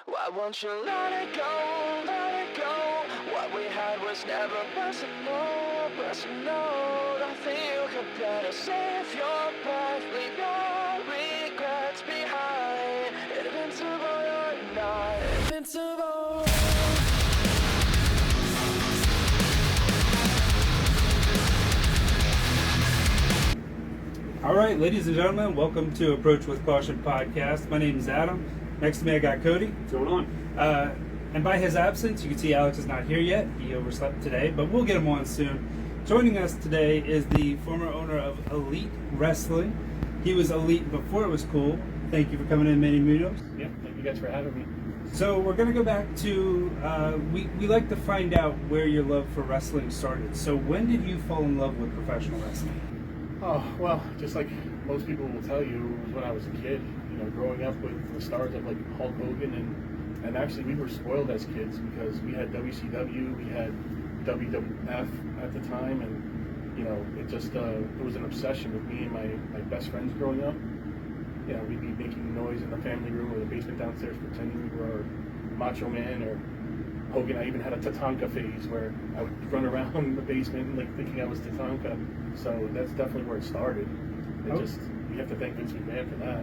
Why won't you let it go, let it go? What we had was never personal, personal. Nothing you could better save your breath, leave your regrets behind. Invincible, you're not invincible. All right, ladies and gentlemen, welcome to Approach with Caution podcast. My name is Adam. Next to me, I got Cody. What's going on? And by his absence, you can see Alex is not here yet. He overslept today, but we'll get him on soon. Joining us today is the former owner of Elite Wrestling. He was Elite before it was cool. Thank you for coming in, Manny Munoz. Yeah, thank you guys for having me. So we're going to go back to, we like to find out where your love for wrestling started. So when did you fall in love with professional wrestling? Oh, well, just like most people will tell you, it was when I was a kid, you know, growing up with the stars of like Hulk Hogan, and actually we were spoiled as kids because we had WCW, we had WWF at the time, and, you know, it just, it was an obsession with me and my best friends growing up. You know, we'd be making noise in the family room or the basement downstairs pretending we were Macho Man or Hogan. I even had a Tatanka phase where I would run around the basement and like thinking I was Tatanka. So that's definitely where it started. You have to thank Vince McMahon for that.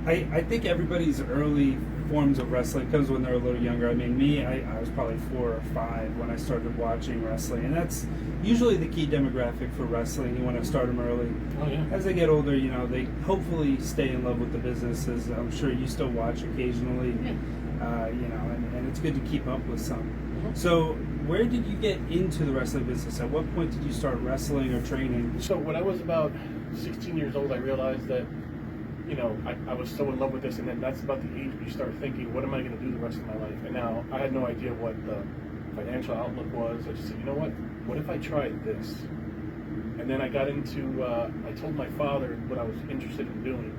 I think everybody's early forms of wrestling comes when they're a little younger. I mean, me, I was probably 4 or 5 when I started watching wrestling, and that's usually the key demographic for wrestling. You want to start them early. Oh yeah. As they get older, you know, they hopefully stay in love with the businesses. I'm sure you still watch occasionally. Yeah. You know, and it's good to keep up with some. Mm-hmm. So, where did you get into the wrestling business? At what point did you start wrestling or training? So when I was about 16 years old, I realized that, you know, I was so in love with this, and then that's about the age where you start thinking, what am I going to do the rest of my life? And now I had no idea what the financial outlook was. I just said, you know what if I tried this? And then I got into, I told my father what I was interested in doing,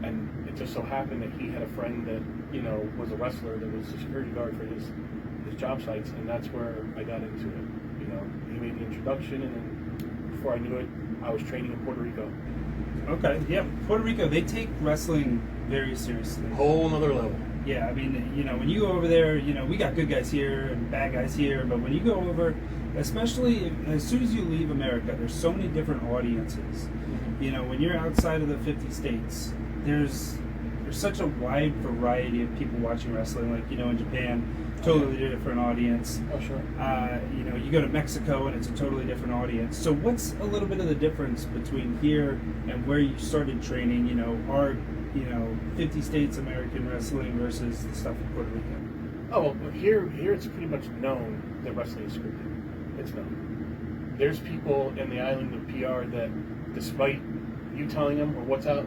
and it just so happened that he had a friend that, you know, was a wrestler that was a security guard for his job sites, and that's where I got into it. You know, he made the introduction, and then before I knew it, I was training in Puerto Rico. Okay, yeah, Puerto Rico, they take wrestling very seriously. Whole nother level. Yeah, I mean, you know, when you go over there, you know, we got good guys here and bad guys here, but when you go over, especially as soon as you leave America, there's so many different audiences. You know, when you're outside of the 50 states, there's such a wide variety of people watching wrestling. Like, you know, in Japan, totally different audience. Oh, sure. You know, you go to Mexico and it's a totally different audience. So what's a little bit of the difference between here and where you started training, you know, our, you know, 50 states American wrestling versus the stuff in Puerto Rico? Oh, well, here it's pretty much known that wrestling is scripted. It's known. There's people in the island of PR that, despite you telling them or what's out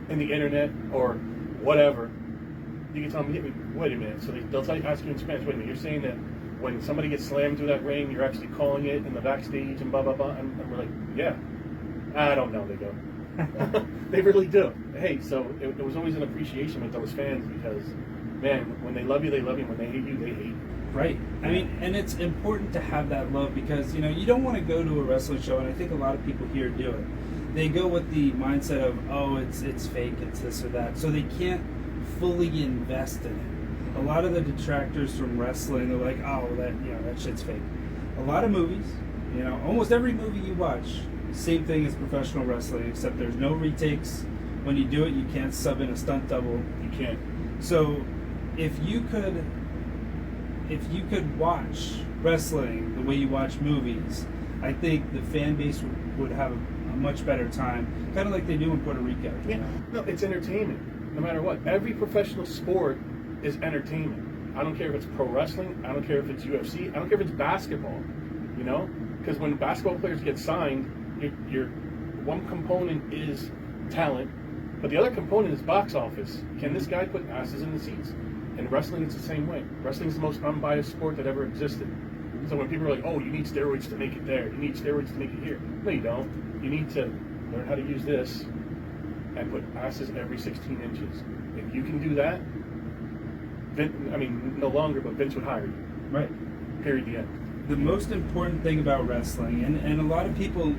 in the internet or whatever, you can tell them, wait a minute. So they'll ask you in Spanish, wait a minute, you're saying that when somebody gets slammed through that ring, you're actually calling it in the backstage and blah, blah, blah. And we're like, yeah. I don't know, they go. They really do. Hey, so it was always an appreciation with those fans because, man, when they love you, they love you. When they hate you, they hate you. Right. I mean, and it's important to have that love because, you know, you don't want to go to a wrestling show, and I think a lot of people here do it. They go with the mindset of, oh, it's fake, it's this or that. So they can't fully invest in it. A lot of the detractors from wrestling are like, oh, that shit's fake. A lot of movies, you know, almost every movie you watch, same thing as professional wrestling, except there's no retakes. When you do it, you can't sub in a stunt double. You can't. So if you could watch wrestling the way you watch movies, I think the fan base would have a much better time, kind of like they do in Puerto Rico. Yeah, no, it's entertainment, no matter what. Every professional sport is entertainment. I don't care if it's pro wrestling, I don't care if it's UFC, I don't care if it's basketball, you know? Because when basketball players get signed, your one component is talent, but the other component is box office. Can this guy put asses in the seats? And wrestling is the same way. Wrestling is the most unbiased sport that ever existed. So when people are like, oh, you need steroids to make it there, you need steroids to make it here. No, you don't. You need to learn how to use this and put asses every 16 inches. If you can do that, no longer, but Vince would hire you. Right. Period, the end. The most important thing about wrestling, and a lot of people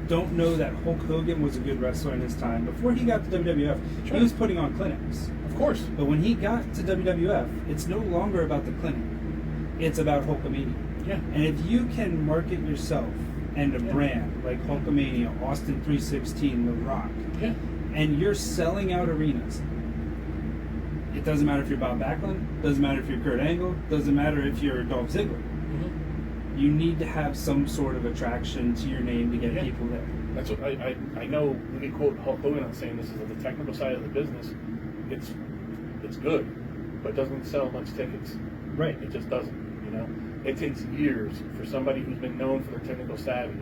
don't know that Hulk Hogan was a good wrestler in his time. Before he got to WWF, Sure. he was putting on clinics. Of course. But when he got to WWF, it's no longer about the clinic. It's about Hulkamania. Yeah. And if you can market yourself and a Yeah. brand like Hulkamania, Austin 316, The Rock, Yeah. and you're selling out arenas, it doesn't matter if you're Bob Backlund, doesn't matter if you're Kurt Angle, doesn't matter if you're Dolph Ziggler. Mm-hmm. You need to have some sort of attraction to your name to get Yeah. people there. That's what I know. Let me quote Hulk Hogan on saying this is the technical side of the business. It's good, but doesn't sell much tickets. Right. It just doesn't. You know, it takes years for somebody who's been known for their technical savvy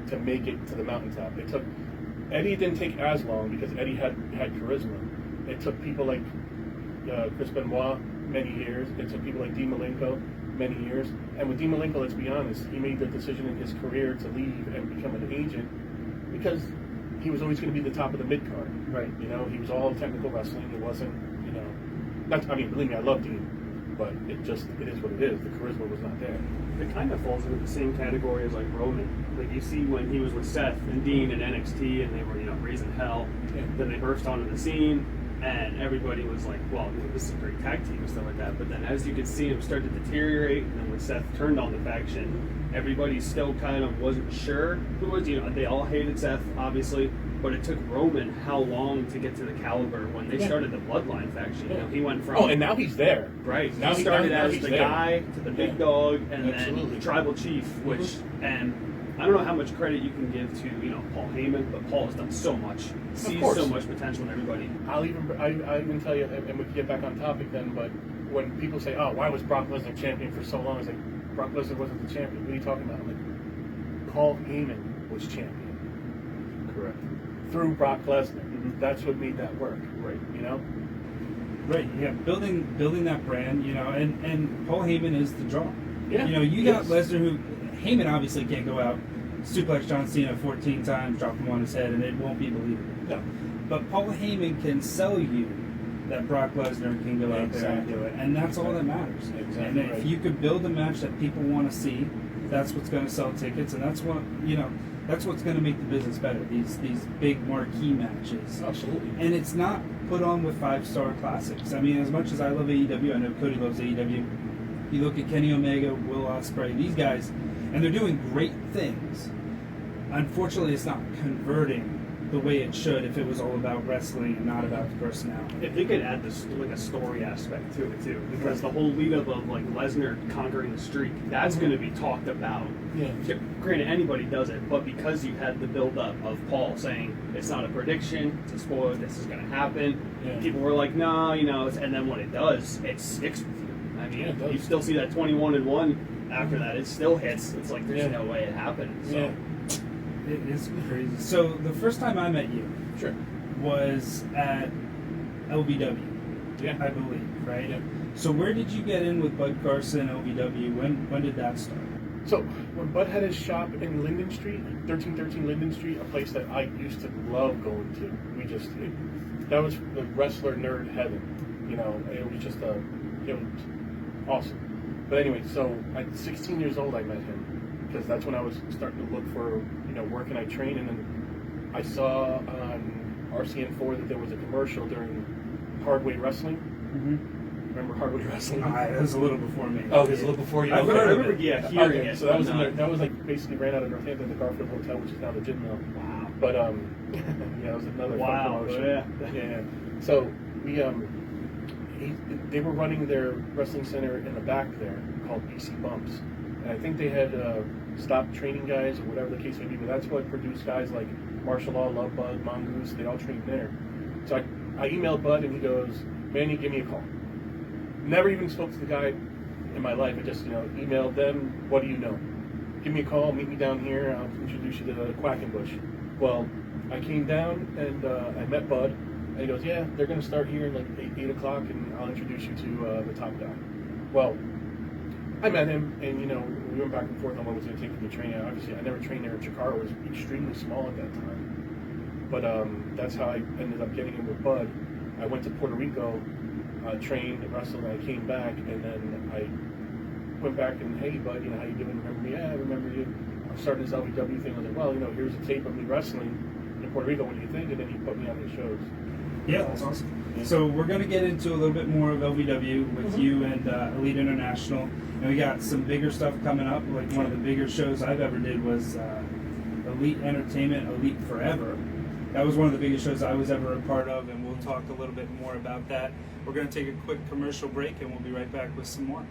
to make it to the mountaintop. It took Eddie didn't take as long because Eddie had charisma. It took people like Chris Benoit many years. It took people like Dean Malenko many years. And with Dean Malenko, let's be honest, he made the decision in his career to leave and become an agent because he was always going to be the top of the mid card. Right. You know, he was all technical wrestling. It wasn't, you know, not. I mean, believe me, I love Dean, but it is what it is. The charisma was not there. It kind of falls into the same category as like Roman. Like you see when he was with Seth and Dean in NXT and they were, you know, raising hell. Yeah. Then they burst onto the scene and everybody was like, well, you know, this is a great tag team and stuff like that. But then as you could see him start to deteriorate and then when Seth turned on the faction, everybody still kind of wasn't sure who was, you know, they all hated Seth, obviously. But it took Roman how long to get to the caliber when they started the Bloodline faction. You know, he went from And now he's there. right. Now he started now as he's the there. guy to the big dog, and Absolutely. then tribal chief. Which and I don't know how much credit you can give to Paul Heyman, but Paul has done so much, sees course. so much potential in everybody. I even tell you, and we can get back on topic then. But when people say, "Oh, why was Brock Lesnar champion for so long?" It's like Brock Lesnar wasn't the champion. What are you talking about? I'm like, Paul Heyman was champion. Correct. Through Brock Lesnar. That's what made that work. Right. You know? Right, yeah, building that brand, and Paul Heyman is the draw. Yeah. You got Lesnar who, Heyman obviously can't go out, suplex John Cena 14 times, drop him on his head, and it won't be believable. No. But Paul Heyman can sell you that Brock Lesnar can go out there and do it, and that's all that matters. Exactly And right. if you could build a match that people want to see, that's what's going to sell tickets, and that's what, that's what's going to make the business better, these big marquee matches. Absolutely. And it's not put on with 5-star classics. I mean, as much as I love AEW, I know Cody loves AEW. You look at Kenny Omega, Will Ospreay, these guys, and they're doing great things. Unfortunately, it's not converting the way it should if it was all about wrestling and not about the personality. If they could add this like a story aspect to it too, because the whole lead up of like Lesnar conquering the streak, that's going to be talked about. Yeah. Granted, anybody does it, but because you had the build up of Paul saying it's not a prediction, it's a spoiler, this is going to happen, Yeah. people were like, no, and then when it does, it sticks with you. I mean, Yeah, it does. you still see that 21-1 after that, it still hits. It's like there's Yeah. no way it happened. So. Yeah. It is crazy. So the first time I met you Sure. was at LBW, Yeah. I believe, right? Yeah. So where did you get in with Bud Carson, LBW? When did that start? So when Bud had his shop in Linden Street, 1313 Linden Street, a place that I used to love going to, that was the wrestler nerd heaven. It was just it was awesome. But anyway, so at 16 years old, I met him because that's when I was starting to look for work, and I trained, and then I saw on RCN4 that there was a commercial during Hardway Wrestling. Mm-hmm. Remember Hardway Wrestling? That was a little before me. Oh, it was a little before you. I remember Okay. hearing it. So that was but that was like basically ran out of Northampton, the Garfield Hotel, which is now the Gin Mill. Wow. But yeah, it was another Wow, fun promotion. yeah. So we they were running their wrestling center in the back there called BC Bumps, and I think they had stopped training guys or whatever the case may be. But that's what produced guys like Martial Law, Love Bud, Mongoose. They all trained there. So I emailed Bud, and he goes, "Manny, give me a call." Never even spoke to the guy in my life. I just emailed them. What do you know? Give me a call. Meet me down here. I'll introduce you to Quackenbush. Well, I came down and I met Bud. And he goes, "Yeah, they're going to start here at like 8 o'clock, and I'll introduce you to the top guy." Well, I met him, and we went back and forth on what it was going to take him to train. Obviously, I never trained there in Chicago. It was extremely small at that time. But that's how I ended up getting in with Bud. I went to Puerto Rico, trained, wrestled, and I came back, and then I went back and, "Hey, Bud, how you doing? Remember me?" "Yeah, I remember you. I'm starting this LBW thing." I was like, "Well, here's a tape of me wrestling in Puerto Rico. What do you think?" And then he put me on his shows. Yeah, that's awesome. Yeah. So we're going to get into a little bit more of LVW with you and Elite International, and we got some bigger stuff coming up. Like one of the bigger shows I've ever did was Elite Entertainment Elite Forever. That was one of the biggest shows I was ever a part of, and we'll talk a little bit more about that. We're going to take a quick commercial break, and we'll be right back with some more.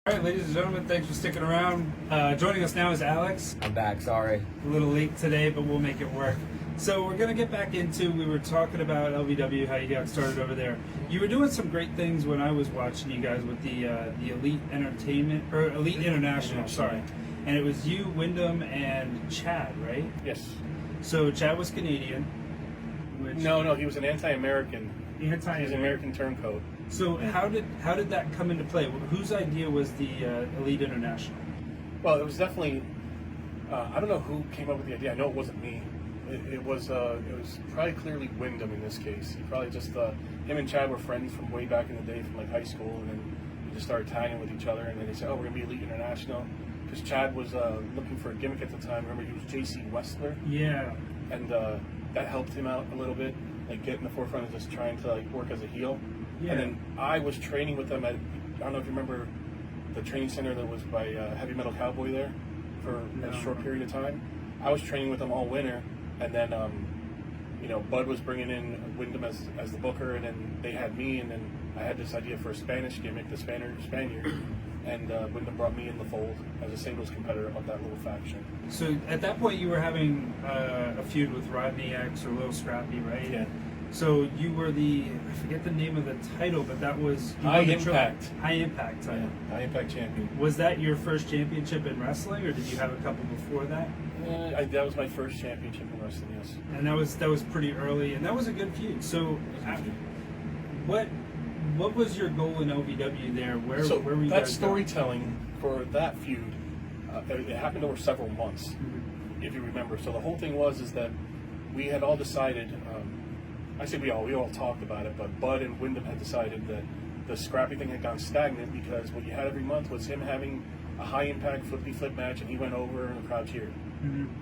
All right, ladies and gentlemen, thanks for sticking around. Joining us now is Alex. I'm back, sorry. A little late today, but we'll make it work. So we're going to get back into, we were talking about LVW, how you got started over there. You were doing some great things when I was watching you guys with the Elite Entertainment, or Elite International, sorry. And it was you, Wyndham, and Chad, right? Yes. So Chad was Canadian. Which No, he was an anti-American. He's an Anti-American. American turncoat. So how did that come into play? Whose idea was the Elite International? Well, it was definitely. I don't know who came up with the idea. I know it wasn't me. It was probably clearly Wyndham in this case. He probably just him and Chad were friends from way back in the day from like high school, and then we just started tagging with each other. And then they said, "Oh, we're gonna be Elite International," because Chad was looking for a gimmick at the time. Remember, he was JC Westler. Yeah. And that helped him out a little bit, like get in the forefront of just trying to like work as a heel. Yeah. And then I was training with them at, I don't know if you remember the training center that was by Heavy Metal Cowboy there for a short period of time. I was training with them all winter, and then Bud was bringing in Wyndham as the booker, and then they had me, and then I had this idea for a Spanish gimmick, the Spaniard, and Wyndham brought me in the fold as a singles competitor of that little faction. So at that point, you were having a feud with Rodney X or Lil Scrappy, right? Yeah. So you were I forget the name of the title, but that was High Impact. High Impact title. Yeah, High Impact champion. Was that your first championship in wrestling, or did you have a couple before that? That was my first championship in wrestling, yes. And that was pretty early, and that was a good feud. So, what was your goal in LVW there? Where were you that guys storytelling for that feud, it happened over several months, if you remember. So the whole thing is that we had all decided, I say we all talked about it, but Bud and Wyndham had decided that the Scrappy thing had gone stagnant because what you had every month was him having a high impact flippy flip match, and he went over and the crowd cheered.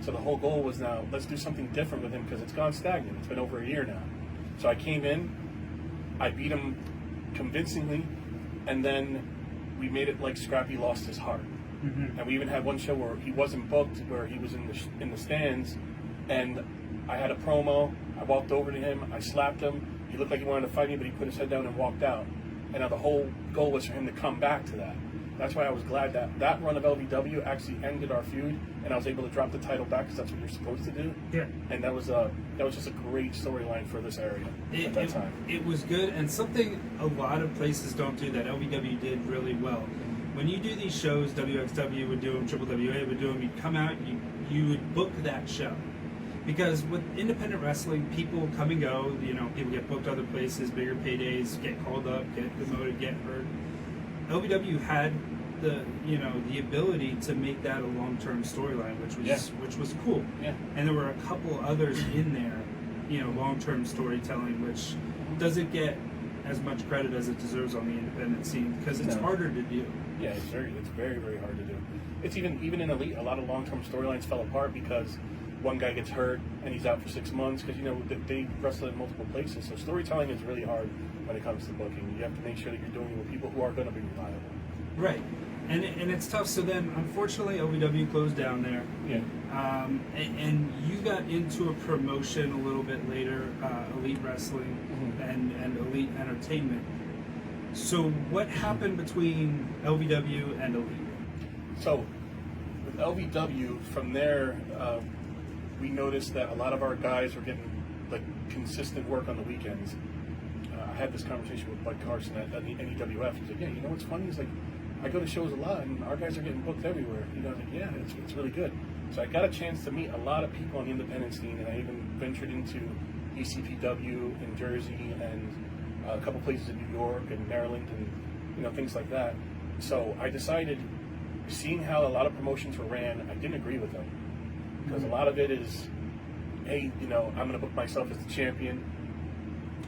So the whole goal was now, let's do something different with him because it's gone stagnant. It's been over a year now. So I came in, I beat him convincingly, and then we made it like Scrappy lost his heart. And we even had one show where he wasn't booked, where he was in the stands, and I had a promo. I walked over to him, I slapped him. He looked like he wanted to fight me, but he put his head down and walked out. And now the whole goal was for him to come back to that. That's why I was glad that run of LVW actually ended our feud, and I was able to drop the title back because that's what you're supposed to do. Yeah. And that was just a great storyline for this area at that time. It was good, and something a lot of places don't do that LVW did really well. When you do these shows, WXW would do them, Triple WA would do them, you'd come out, you would book that show. Because with independent wrestling, people come and go, people get booked other places, bigger paydays, get called up, get demoted, get hurt. LVW had the ability to make that a long-term storyline, which was cool. Yeah. And there were a couple others in there, long-term storytelling, which doesn't get as much credit as it deserves on the independent scene because it's harder to do. Yeah, it's very, very hard to do. It's even in Elite, a lot of long-term storylines fell apart because one guy gets hurt and he's out for 6 months because they wrestle in multiple places. So storytelling is really hard when it comes to booking. You have to make sure that you're doing it with people who are going to be reliable. Right, and it's tough. So then, unfortunately, LVW closed down there. Yeah. And you got into a promotion a little bit later, Elite Wrestling and Elite Entertainment. So what happened between LVW and Elite? So with LVW, from there, we noticed that a lot of our guys were getting like consistent work on the weekends. I had this conversation with Bud Carson at the NEWF. He's like, yeah, what's funny is like, I go to shows a lot and our guys are getting booked everywhere. I was like, yeah, it's really good. So I got a chance to meet a lot of people on the independent scene, and I even ventured into ECPW in Jersey and a couple places in New York and Maryland and things like that. So I decided, seeing how a lot of promotions were ran, I didn't agree with them. Because a lot of it is, hey, I'm going to book myself as the champion.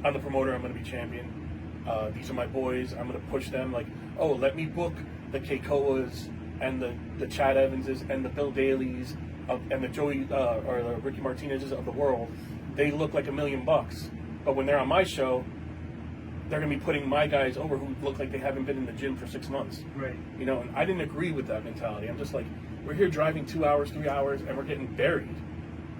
I'm the promoter, I'm going to be champion. These are my boys, I'm going to push them. Like, oh, let me book the Keikoas and the Chad Evanses and the Bill Dailies and the Joey or the Ricky Martinez's of the world, they look like $1 million. But when they're on my show, they're going to be putting my guys over who look like they haven't been in the gym for 6 months. Right. You know, and I didn't agree with that mentality. I'm just like, we're here driving 2 hours, 3 hours, and we're getting buried.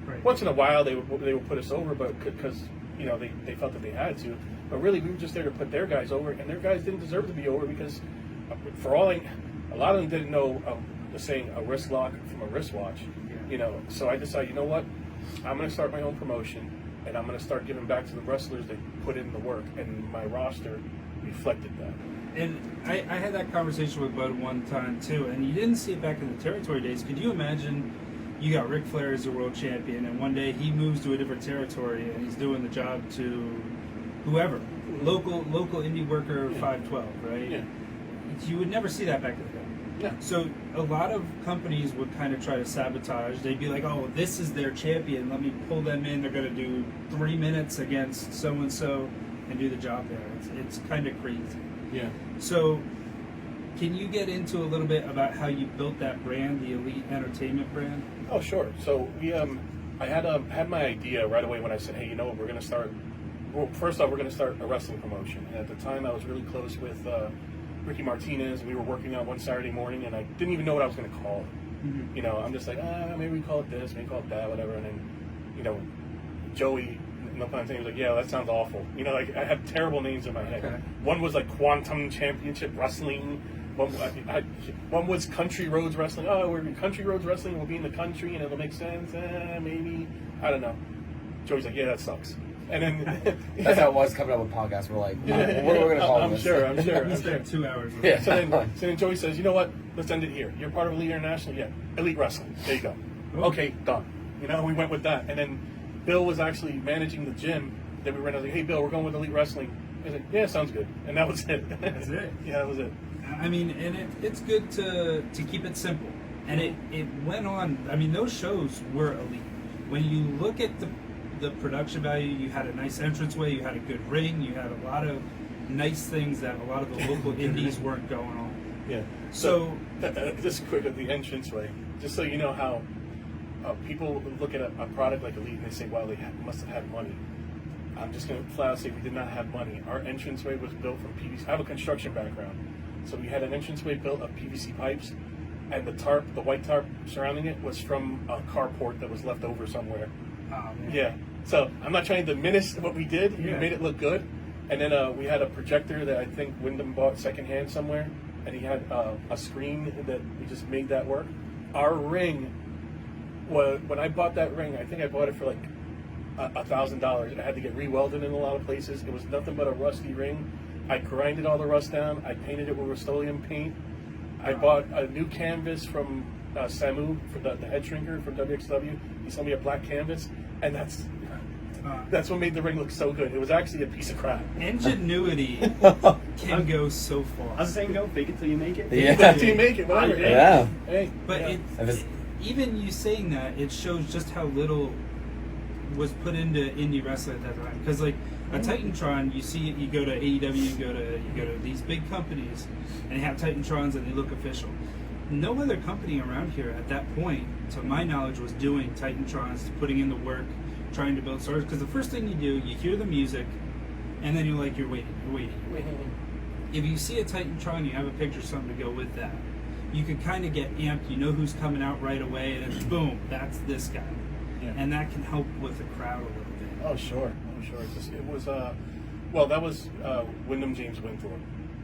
Right. Once in a while, they would put us over, but because you know they felt that they had to. But really, we were just there to put their guys over, and their guys didn't deserve to be over because, for all a lot of them didn't know the saying a wrist lock from a wristwatch. Yeah. You know, so I decided, you know what, I'm going to start my own promotion, and I'm going to start giving back to the wrestlers that put in the work, and my roster reflected that. And I had that conversation with Bud one time too, and you didn't see it back in the territory days. Could you imagine you got Ric Flair as the world champion, and one day he moves to a different territory and he's doing the job to whoever, local indie worker 512, right? Yeah. You would never see that back in the day. Yeah. So a lot of companies would kind of try to sabotage. They'd be like, oh, this is their champion. Let me pull them in. They're going to do 3 minutes against so-and-so and do the job there. It's kind of crazy. Yeah. So can you get into a little bit about how you built that brand, the Elite Entertainment brand? Oh, sure. So we, I had my idea right away when I said, hey, you know what, we're going to start. Well, first off, we're going to start a wrestling promotion. And at the time, I was really close with Ricky Martinez. We were working out one Saturday morning, and I didn't even know what I was going to call it. Mm-hmm. You know, I'm just like, maybe we call it this, maybe call it that, whatever. And then, you know, Joey, no pun intended, was like, yeah, that sounds awful. You know, like I had terrible names in my head. Okay. One was like Quantum Championship Wrestling. One was Country Roads Wrestling. Oh, we're in Country Roads Wrestling. We'll be in the country, and it'll make sense. Maybe. I don't know. Joey's like, yeah, that sucks. And then that's how it was coming up with podcasts. We're like, what are we going to call this? I'm sure. We spent 2 hours. Yeah. So then Joey says, you know what? Let's end it here. You're part of Elite International? Yeah. Elite Wrestling. There you go. Okay, done. You know, we went with that. And then Bill was actually managing the gym that we were in. I was like, hey, Bill, we're going with Elite Wrestling. He's like, yeah, sounds good. And that was it. That's it. Yeah, that was it. I mean, and it's good to keep it simple. And it went on. I mean, those shows were elite. When you look at the production value, you had a nice entranceway, you had a good ring, you had a lot of nice things that a lot of the local indies weren't going on. Yeah. So just quick at the entranceway, just so you know how people look at a product like Elite and they say, wow, they must have had money. I'm just going to flat out say we did not have money. Our entranceway was built from PVC. I have a construction background. So we had an entranceway built of PVC pipes, and the tarp, the white tarp surrounding it, was from a carport that was left over somewhere. oh, man. Yeah. So I'm not trying to diminish what we did. We Yeah. made it look good. And then we had a projector that I think Wyndham bought secondhand somewhere, and he had a screen that we just made that work. Our ring, when I bought that ring, I think I bought it for like $1,000. I had to get re-welded in a lot of places. It was nothing but a rusty ring. I grinded all the rust down. I painted it with Rust-Oleum paint. I bought a new canvas from Samu, from the head shrinker from WXW. He sold me a black canvas, and that's what made the ring look so good. It was actually a piece of crap. Ingenuity can go so far. I was saying, go fake it till you make it. Yeah. Until you make it, whatever. Yeah. Hey, But yeah. even you saying that, it shows just how little was put into indie wrestling at that time. Because like a Titantron, you see it, you go to AEW, you go to these big companies, and they have Titantrons and they look official. No other company around here at that point, to my knowledge, was doing Titantrons, putting in the work, trying to build stars. Because the first thing you do, you hear the music, and then you're like, you're waiting. If you see a Titantron, you have a picture of something to go with that. You can kind of get amped. You know who's coming out right away, and then boom, that's this guy. Yeah. And that can help with the crowd a little bit. Oh, sure. It was, well, that was Wyndham James Winthorpe.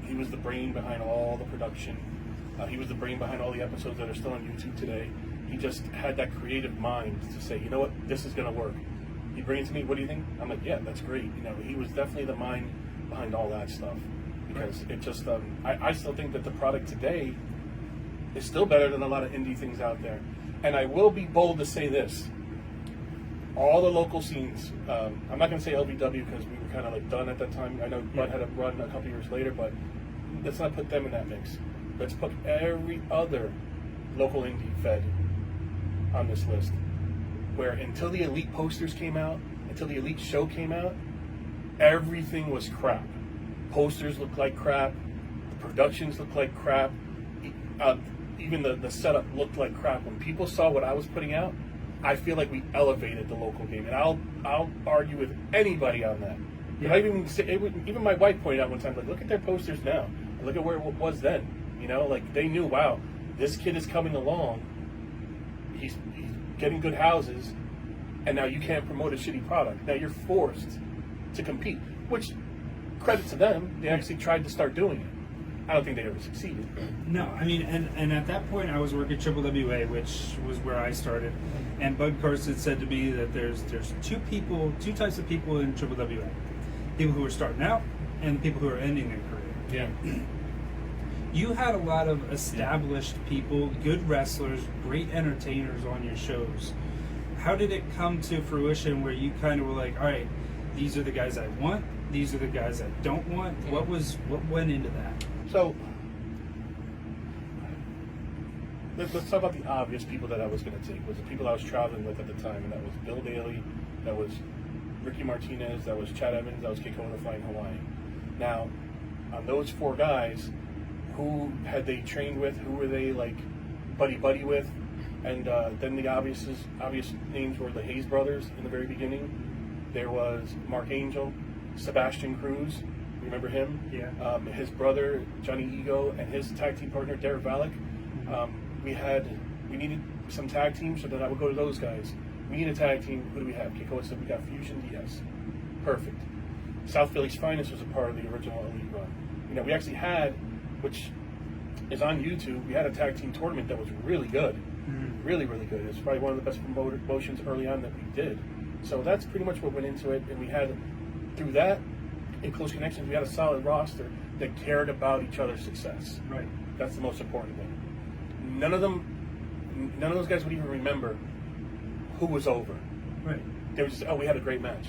He was the brain behind all the production. He was the brain behind all the episodes that are still on YouTube today. He just had that creative mind to say, you know what, this is going to work. He brings it to me, what do you think? I'm like, yeah, that's great. You know, he was definitely the mind behind all that stuff. Because it just, I still think that the product today is still better than a lot of indie things out there. And I will be bold to say this. All the local scenes, I'm not going to say LVW because we were kind of like done at that time. I know Bud had a run a couple years later, but let's not put them in that mix. Let's put every other local indie fed on this list. Where until the Elite posters came out, until the Elite show came out, everything was crap. Posters looked like crap. The productions looked like crap. even the setup looked like crap. When people saw what I was putting out, I feel like we elevated the local game, and I'll argue with anybody on that. Yeah. I even my wife pointed out one time, like, look at their posters now, and look at where it was then. You know, like they knew, wow, this kid is coming along. He's getting good houses, and now you can't promote a shitty product. Now you're forced to compete, which credit to them. They actually tried to start doing it. I don't think they ever succeeded. No, I mean, and at that point, I was working at WWA, which was where I started. And Bud Carson said to me that there's two types of people in WWA: people who are starting out and the people who are ending their career. Yeah. You had a lot of established people, good wrestlers, great entertainers on your shows. How did it come to fruition where you kind of were like, all right, these are the guys I want, these are the guys I don't want? What went into that? So let's talk about the obvious people that I was going to take. Was the people I was traveling with at the time, and that was Bill Daly, that was Ricky Martinez, that was Chad Evans, that was Keiko the Flying Hawaiian. Now, on those four guys, who had they trained with? Who were they like buddy with? And then the obvious names were the Hayes brothers in the very beginning. There was Mark Angel, Sebastian Cruz. Remember him? Yeah. His brother Johnny Ego and his tag team partner Derek Valek. We needed some tag teams, so then I would go to those guys. We need a tag team. Who do we have? Keiko said we got Fusion DS. Perfect. South Philly's Finest was a part of the original Elite run. You know, we actually had, which is on YouTube, we had a tag team tournament that was really good. Really, really good. It's probably one of the best promotions early on that we did. So that's pretty much what went into it. And we had, through that, in close connections, we had a solid roster that cared about each other's success. Right. That's the most important thing. None of those guys would even remember who was over. Right. They were just, oh, we had a great match.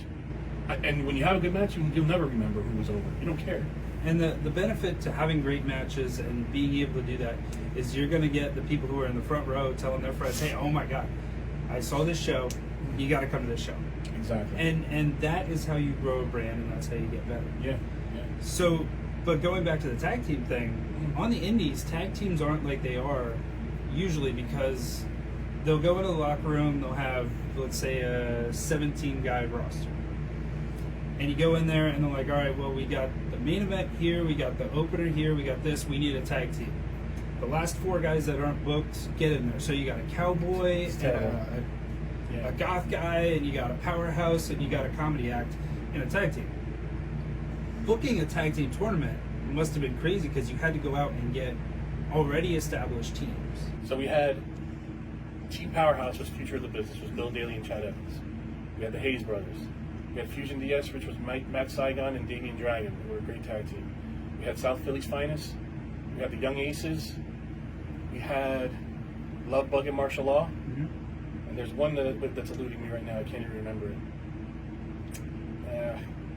And when you have a good match, you'll never remember who was over. You don't care. And the benefit to having great matches and being able to do that is you're going to get the people who are in the front row telling their friends, hey, oh my God, I saw this show. You got to come to this show. Exactly. And that is how you grow a brand, and that's how you get better. Yeah. So, but going back to the tag team thing, on the indies, tag teams aren't like they are usually because they'll go into the locker room, they'll have, let's say, a 17-guy roster. And you go in there and they're like, all right, well, we got the main event here, we got the opener here, we got this, we need a tag team. The last four guys that aren't booked, get in there. So you got a cowboy, and a goth guy, and you got a powerhouse, and you got a comedy act in a tag team. Booking a tag team tournament must have been crazy because you had to go out and get already established teams. So we had Team Powerhouse was future of the business, was Bill Daly and Chad Evans. We had the Hayes brothers. We had Fusion DS, which was Matt Saigon and Damian Dragon, who were a great tag team. We had South Philly's Finest. We had the Young Aces. We had Love Bug and Martial Law. Mm-hmm. And there's one that's eluding me right now. I can't even remember it.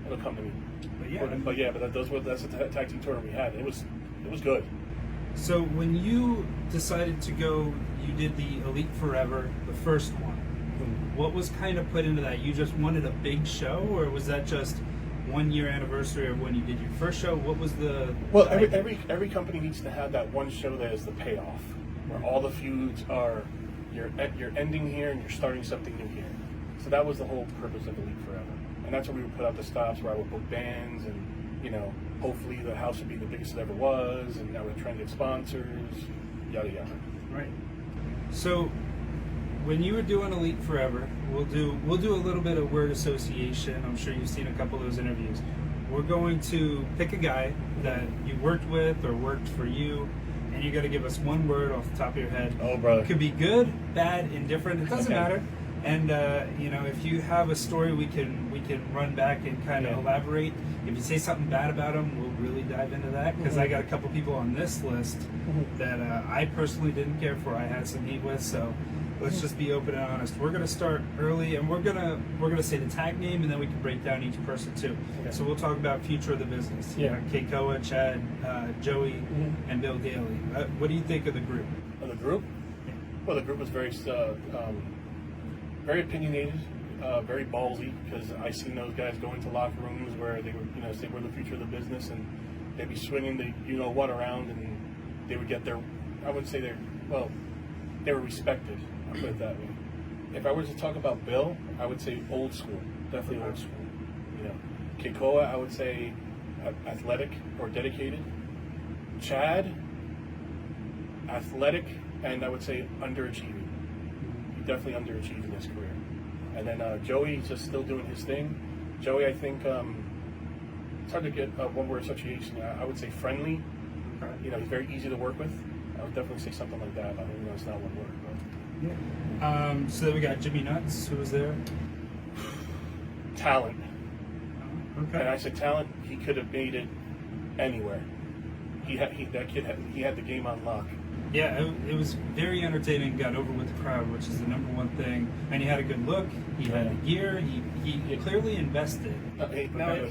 It'll come to me. But that's the tag team tournament we had. It was good. So when you decided to go, you did the Elite Forever, the first one. What was kind of put into that? You just wanted a big show, or was that just 1 year anniversary of when you did your first show? What was the? Well, every company needs to have that one show that is the payoff, where all the feuds are you're ending here and you're starting something new here. So that was the whole purpose of Elite Forever, and that's where we would put out the stops where I would book bands and hopefully the house would be the biggest it ever was, and I would try and get sponsors, yada yada. Right. So when you were doing Elite Forever, we'll do a little bit of word association. I'm sure you've seen a couple of those interviews. We're going to pick a guy that you worked with or worked for you, and you got to give us one word off the top of your head. Oh, brother. It could be good, bad, indifferent. It doesn't matter. And if you have a story, we can run back and kind of elaborate. If you say something bad about them, we'll really dive into that because I got a couple people on this list that I personally didn't care for. I had some heat with, so let's just be open and honest. We're gonna start early, and we're gonna say the tag name, and then we can break down each person too. Okay. So we'll talk about future of the business. Yeah, Keikoa, Chad, Joey, and Bill Daly. What do you think of the group? Of the group? Well, the group was very opinionated, very ballsy, because I seen those guys go into locker rooms where they would, say we're the future of the business, and they'd be swinging the what around, and they would get their, I wouldn't say well, they were respected. I'll put it that way. If I were to talk about Bill, I would say old school, definitely old school. You know, Keikoa, I would say athletic or dedicated. Chad, athletic, and I would say underachieving. He definitely underachieved in his career. And then Joey just still doing his thing. Joey, I think it's hard to get one word association. I would say friendly. You know, he's very easy to work with. I would definitely say something like that. I don't even know it's not one word. But. Yeah. So then we got Jimmy Nuts, who was there. Talent. Okay. And I said talent. He could have made it anywhere. He had the game on lock. Yeah, it was very entertaining. Got over with the crowd, which is the number one thing. And he had a good look. He had a gear. He clearly invested.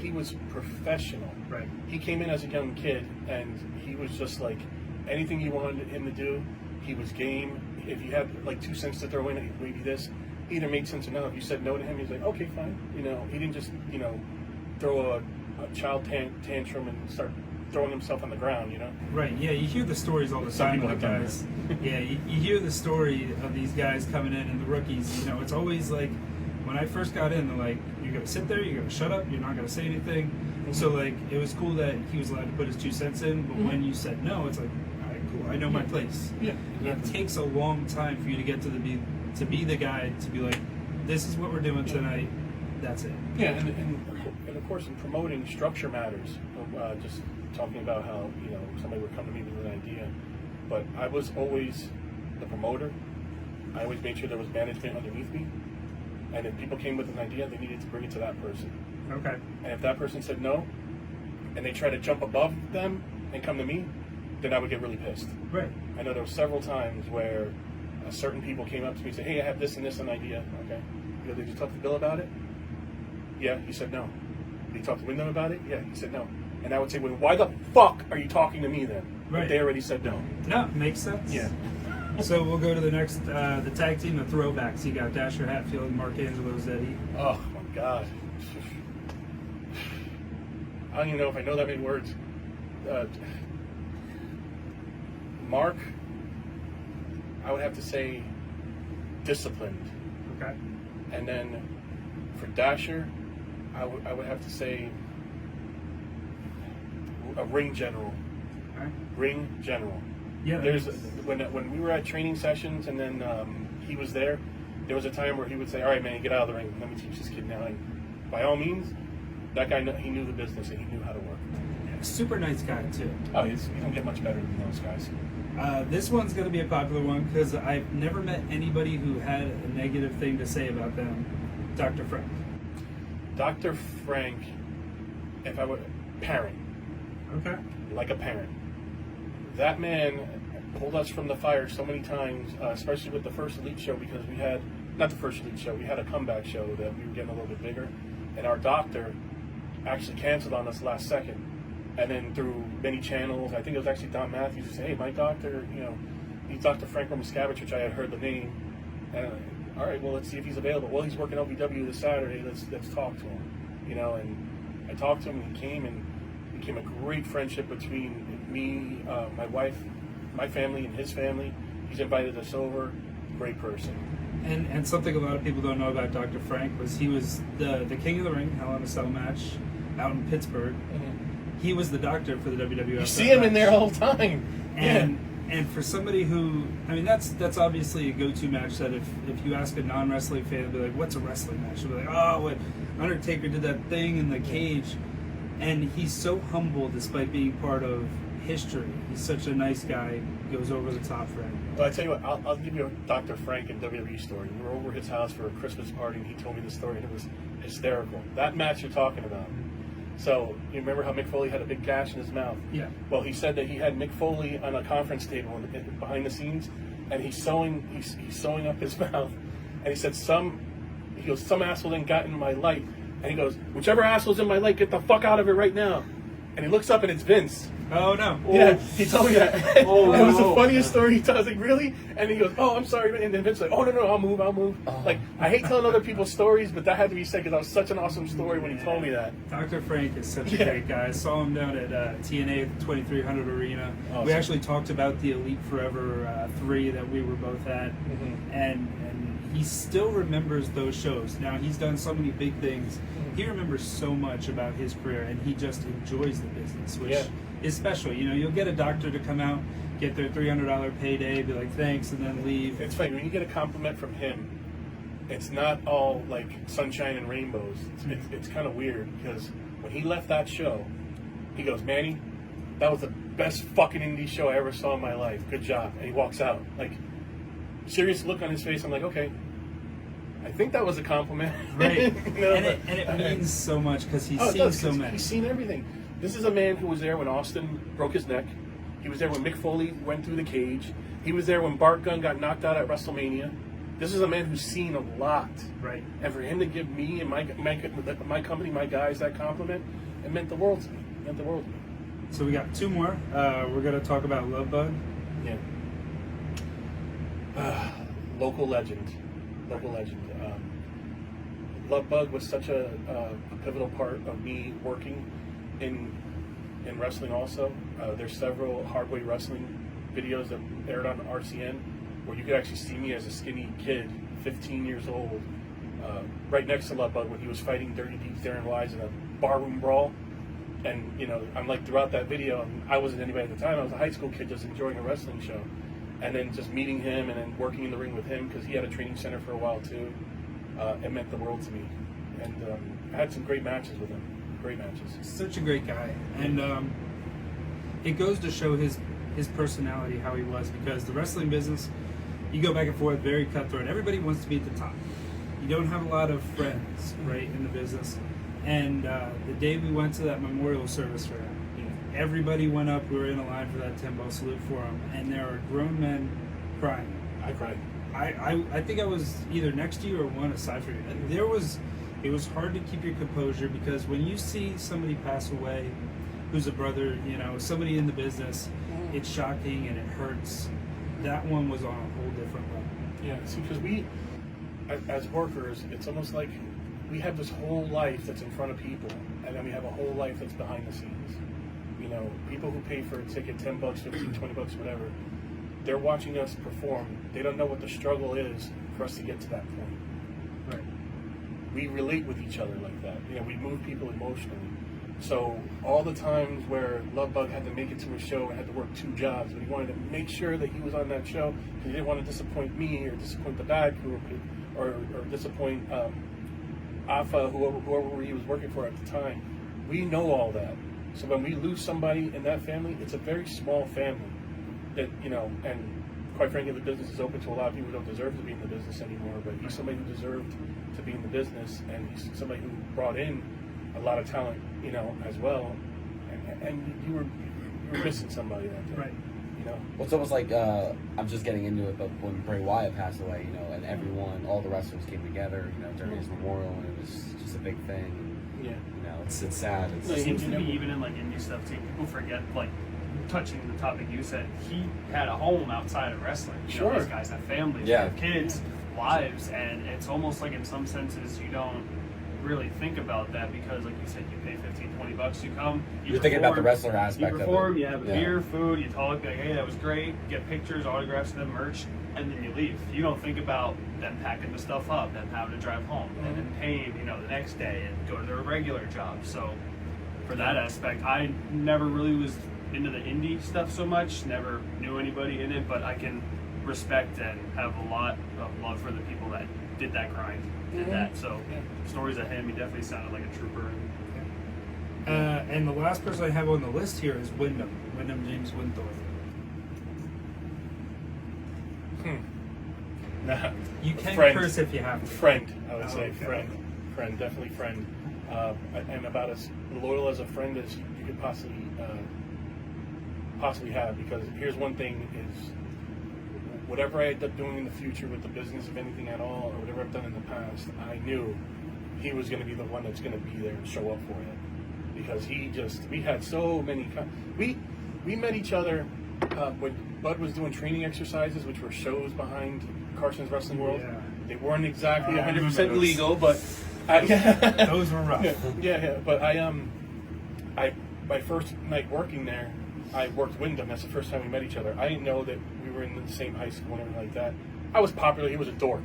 He was professional. Right. He came in as a young kid, and he was just like anything you wanted him to do. He was game. If you had like 2 cents to throw in, maybe this, he either made sense or no. If you said no to him, he was like, okay, fine. You know, he didn't just throw a child tantrum and start throwing himself on the ground, you know? Right, yeah, you hear the stories all the time of the guys. Yeah, you hear the story of these guys coming in and the rookies. You know, it's always like, when I first got in, they're like, you're going to sit there, you're going to shut up, you're not going to say anything. Mm-hmm. So, like, it was cool that he was allowed to put his 2 cents in, but when you said no, it's like, all right, cool, I know my place. Yeah, exactly. It takes a long time for you to get to be the guy, to be like, this is what we're doing tonight, that's it. Yeah, and of course, in promoting, structure matters. Just talking about how somebody would come to me with an idea, but I was always the promoter. I always made sure there was management underneath me, and if people came with an idea, they needed to bring it to that person. Okay. And if that person said no, and they tried to jump above them and come to me, then I would get really pissed. Right. I know there were several times where certain people came up to me and said, "Hey, I have this and this an idea." Okay. Did you talk to Bill about it? Yeah. He said no. Did you talk to Wyndham about it? Yeah. He said no. And I would say, well, why the fuck are you talking to me then? Right. If they already said no. No, makes sense. Yeah. So we'll go to the next, the tag team, the throwbacks. You got Dasher Hatfield and Marcangelo Zeddy. Oh, my God. I don't even know if I know that many words. Mark, I would have to say disciplined. Okay. And then for Dasher, I would have to say a ring general. Okay. Ring general. Yeah. There's when we were at training sessions and then he was there was a time where he would say, "All right, man, get out of the ring. Let me teach this kid now." And by all means, that guy he knew the business and he knew how to work. Yeah, super nice guy too. Oh, you don't get much better than those guys. This one's going to be a popular one because I've never met anybody who had a negative thing to say about them. Dr. Frank. Dr. Frank, if I were parent. Okay. Like a parent. That man pulled us from the fire so many times, especially with the first Elite show, because we had, not the first Elite show, we had a comeback show that we were getting a little bit bigger, and our doctor actually canceled on us last second. And then through many channels, I think it was actually Don Matthews, who said, "Hey, my doctor, he's Dr. Frank Miscavige," which I had heard the name. And all right, well, let's see if he's available. Well, he's working LBW this Saturday. Let's talk to him. And I talked to him, and he came, and became a great friendship between me, my wife, my family, and his family. He's invited us over. Great person. And something a lot of people don't know about Dr. Frank was he was the king of the ring, Hell in a Cell match, out in Pittsburgh. Mm-hmm. He was the doctor for the WWF. You see him in there all the time. And for somebody who, I mean, that's obviously a go-to match that if you ask a non-wrestling fan, they'll be like, "What's a wrestling match?" They'll be like, "Oh, what Undertaker did that thing in the cage." And he's so humble despite being part of history. He's such a nice guy. Goes over the top for him. Well, I tell you what, I'll give you a Dr. Frank and WWE story. We were over at his house for a Christmas party, and he told me the story, and it was hysterical. That match you're talking about. So, you remember how Mick Foley had a big gash in his mouth? Yeah. Well, he said that he had Mick Foley on a conference table behind the scenes, and he's sewing up his mouth. And he said, some asshole then got in my light. And he goes, "Whichever asshole's in my light, get the fuck out of it right now." and he looks up and it's Vince. Oh no! Yeah, he told me that. Oh, It was the no. funniest story he told. I was like, really? And he goes, oh, I'm sorry. And then Vince's like, oh, no, I'll move. Like, I hate telling other people's stories, but that had to be said because that was such an awesome story when he told me that. Dr. Frank is such a Yeah. great guy. I saw him down at TNA at the 2300 Arena. Awesome. We actually talked about the Elite Forever 3 that we were both at, and he still remembers those shows. Now, he's done so many big things. He remembers so much about his career, and he just enjoys the business, which is special. You know, you'll get a doctor to come out, get their $300 payday, be like, thanks, and then leave. It's funny, when you get a compliment from him, it's not all like sunshine and rainbows. It's kind of weird because when he left that show, he goes, Manny, that was the best fucking indie show I ever saw in my life. Good job. And he walks out. Like, serious look on his face. I'm like, okay, I think that was a compliment. Right. No, and it means so much because he's it seen does, so 'cause many. He's seen everything. This is a man who was there when Austin broke his neck. He was there when Mick Foley went through the cage. He was there when Bart Gunn got knocked out at WrestleMania. This is a man who's seen a lot. Right. And for him to give me and my company, my guys, that compliment, it meant the world to me. It meant the world to me. So we got two more. We're going to talk about Love Bug. Yeah. Local legend. Love Bug was such a pivotal part of me working in wrestling also. There's several Hardway Wrestling videos that aired on RCN where you could actually see me as a skinny kid, 15 years old, right next to Love Bug when he was fighting Dirty Deeds Darren Wise in a barroom brawl. And, you know, I'm like, throughout that video, I wasn't anybody at the time. I was a high school kid just enjoying a wrestling show. And then just meeting him and then working in the ring with him because he had a training center for a while too. It meant the world to me. And I had some great matches with him. Great matches. Such a great guy. And it goes to show his personality, how he was, because the wrestling business, you go back and forth, very cutthroat. Everybody wants to be at the top. You don't have a lot of friends, right, in the business. And the day we went to that memorial service for him, everybody went up. We were in a line for that 10-bell salute for him, and there are grown men crying. I cried. I think I was either next to you or one aside from you. And it was hard to keep your composure because when you see somebody pass away who's a brother, you know, somebody in the business, it's shocking and it hurts. That one was on a whole different level. Yeah, see, because we, as workers, it's almost like we have this whole life that's in front of people, and then we have a whole life that's behind the scenes. You know, people who pay for a ticket, $10, $15, $20, whatever, they're watching us perform. They don't know what the struggle is for us to get to that point. Right. We relate with each other like that. You know, we move people emotionally. So all the times where Love Bug had to make it to a show and had to work 2 jobs, but he wanted to make sure that he was on that show because he didn't want to disappoint me or disappoint the bad crew or disappoint Alpha, whoever he was working for at the time. We know all that. So when we lose somebody in that family, it's a very small family that, you know, and quite frankly, the business is open to a lot of people who don't deserve to be in the business anymore, but he's somebody who deserved to be in the business, and he's somebody who brought in a lot of talent, you know, as well, and you were missing somebody that day. Right. You know? Well, it's almost like I'm just getting into it, but when Bray Wyatt passed away, you know, and everyone, all the wrestlers came together, you know, during his memorial, and it was just a big thing. Yeah. You know, it's sad. It's It seems to be even in like indie stuff too. People forget, like, touching the topic you said, he had a home outside of wrestling. You know, Sure. these guys have families, Yeah. they have kids, lives, and it's almost like in some senses you don't really think about that because, like you said, you pay $15-$20, you come, You're thinking about the wrestler aspect you of it. perform, you have a Yeah. beer, food, you talk, like, hey, that was great, get pictures, autographs, and then merch, and then you leave. You don't think about them packing the stuff up, them having to drive home, and then paying, you know, the next day and go to their regular job. So for that aspect, I never really was into the indie stuff so much, never knew anybody in it, but I can respect and have a lot of love for the people that did that grind, did that. So stories of him, he definitely sounded like a trooper. And the last person I have on the list here is Wyndham James Winthorpe. Nah. You can Friend. curse if you have to. Friend, I would Oh, say. okay. Friend, definitely friend. And about as loyal as a friend as you could possibly have, because here's one thing is, whatever I end up doing in the future with the business, if anything at all, or whatever I've done in the past, I knew he was going to be the one that's going to be there and show up for you. because we had so many. We met each other when Bud was doing training exercises, which were shows behind Carson's Wrestling World. Yeah. They weren't exactly I remember 100% those. legal, but Those were rough. yeah. But my first night working there, I worked Wyndham. That's the first time we met each other. I didn't know that we were in the same high school and everything like that. I was popular. He was a dork.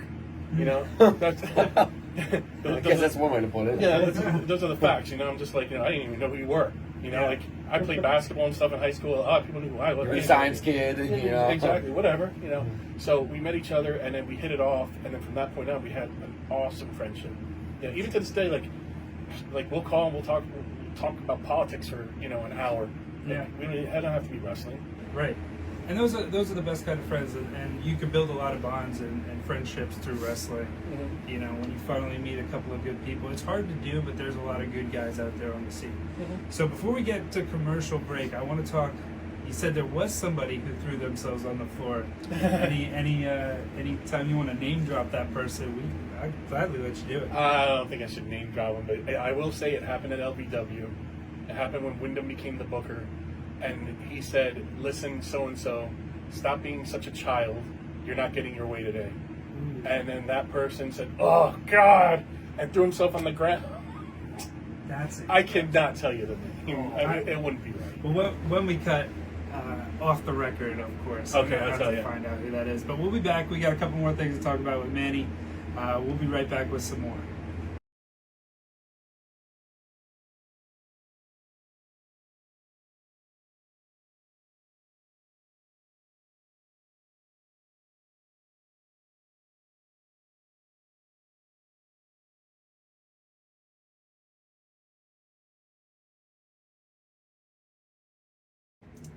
You know. That's, I guess that's one way to put it. yeah, those are the facts. You know, I'm just like, I didn't even know who you were. You know, like I played basketball and stuff in high school. A lot of people knew who I was. You're a science kid, you know. Exactly, whatever. You know. So we met each other, and then we hit it off, and then from that point on, we had an awesome friendship. Yeah, even to this day, like we'll call and we'll talk about politics for an hour. Yeah. We don't have to be wrestling. Right. And those are the best kind of friends, and you can build a lot of bonds and friendships through wrestling. Mm-hmm. You know, when you finally meet a couple of good people, it's hard to do, but there's a lot of good guys out there on the scene. Mm-hmm. So before we get to commercial break, I want to talk. You said there was somebody who threw themselves on the floor. Any time you want to name drop that person, I'd gladly let you do it. I don't think I should name drop him, but I will say it happened at LBW. It happened when Wyndham became the booker. And he said, listen, so-and-so, stop being such a child. You're not getting your way today. And then that person said, oh, God, and threw himself on the ground. That's it. I cannot tell you the name. It wouldn't be right. Well, when we cut off the record, of course. Okay, I'll I'll have tell to you. find out who that is. But we'll be back. We got a couple more things to talk about with Manny. We'll be right back with some more.